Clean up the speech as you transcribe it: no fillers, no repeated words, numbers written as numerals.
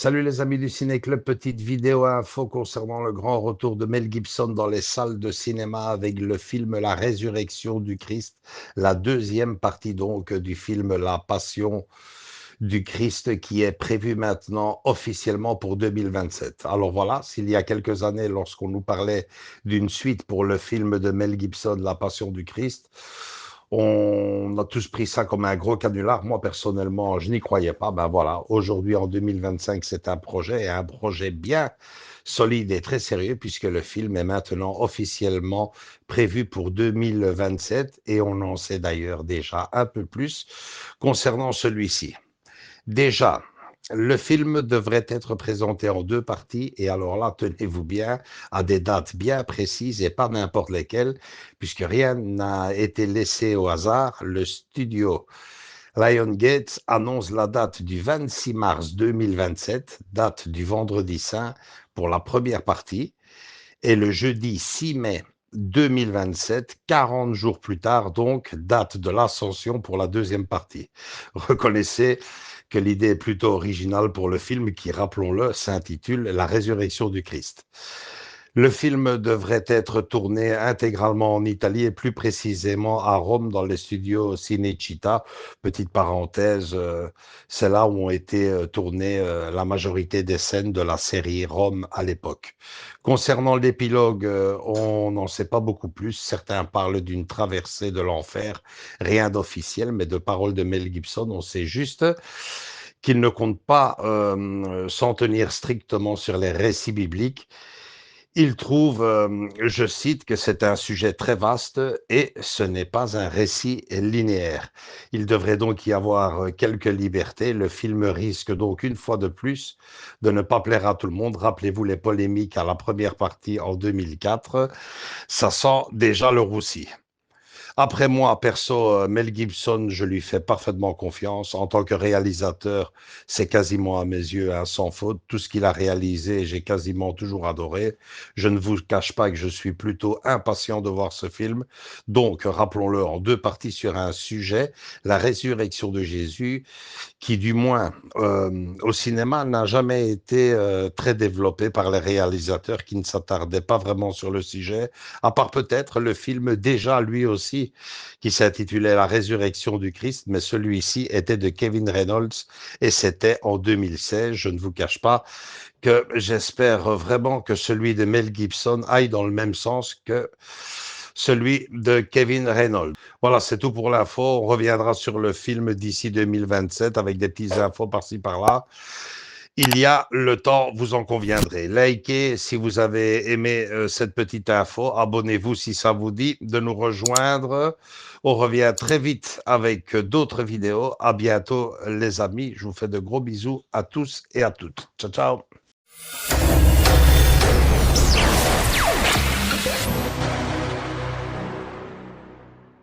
Salut les amis du Ciné Club, petite vidéo info concernant le grand retour de Mel Gibson dans les salles de cinéma avec le film La Résurrection du Christ, la deuxième partie donc du film La Passion du Christ qui est prévue maintenant officiellement pour 2027. Alors voilà, s'il y a quelques années, lorsqu'on nous parlait d'une suite pour le film de Mel Gibson, La Passion du Christ, on a tous pris ça comme un gros canular. Moi, personnellement, je n'y croyais pas. Ben voilà, aujourd'hui, en 2025, c'est un projet, et un projet bien solide et très sérieux, puisque le film est maintenant officiellement prévu pour 2027, et on en sait d'ailleurs déjà un peu plus concernant celui-ci. Déjà, le film devrait être présenté en deux parties, et alors là, tenez-vous bien, à des dates bien précises et pas n'importe lesquelles, puisque rien n'a été laissé au hasard. Le studio Lionsgate annonce la date du 26 mars 2027, date du vendredi saint pour la première partie, et le jeudi 6 mai 2027, 40 jours plus tard, donc, date de l'ascension pour la deuxième partie. Reconnaissez que l'idée est plutôt originale pour le film qui, rappelons-le, s'intitule La Résurrection du Christ. Le film devrait être tourné intégralement en Italie et plus précisément à Rome dans les studios Cinecittà. Petite parenthèse, c'est là où ont été tournées la majorité des scènes de la série Rome à l'époque. Concernant l'épilogue, on n'en sait pas beaucoup plus. Certains parlent d'une traversée de l'enfer, rien d'officiel, mais de paroles de Mel Gibson, on sait juste qu'il ne compte pas s'en tenir strictement sur les récits bibliques. Il trouve, je cite, que c'est un sujet très vaste et ce n'est pas un récit linéaire. Il devrait donc y avoir quelques libertés. Le film risque donc une fois de plus de ne pas plaire à tout le monde. Rappelez-vous les polémiques à la première partie en 2004. Ça sent déjà le roussi. Après moi, perso, Mel Gibson, je lui fais parfaitement confiance. En tant que réalisateur, c'est quasiment à mes yeux un sans faute. Tout ce qu'il a réalisé, j'ai quasiment toujours adoré. Je ne vous cache pas que je suis plutôt impatient de voir ce film. Donc, rappelons-le en deux parties sur un sujet, la résurrection de Jésus, qui du moins au cinéma n'a jamais été très développé par les réalisateurs qui ne s'attardaient pas vraiment sur le sujet, à part peut-être le film déjà lui aussi qui s'intitulait La Résurrection du Christ, mais celui-ci était de Kevin Reynolds et c'était en 2016. Je ne vous cache pas que j'espère vraiment que celui de Mel Gibson aille dans le même sens que celui de Kevin Reynolds. Voilà, c'est tout pour l'info. On reviendra sur le film d'ici 2027 avec des petites infos par-ci par-là. Il y a le temps, vous en conviendrez. Likez si vous avez aimé cette petite info. Abonnez-vous si ça vous dit de nous rejoindre. On revient très vite avec d'autres vidéos. À bientôt, les amis. Je vous fais de gros bisous à tous et à toutes. Ciao, ciao.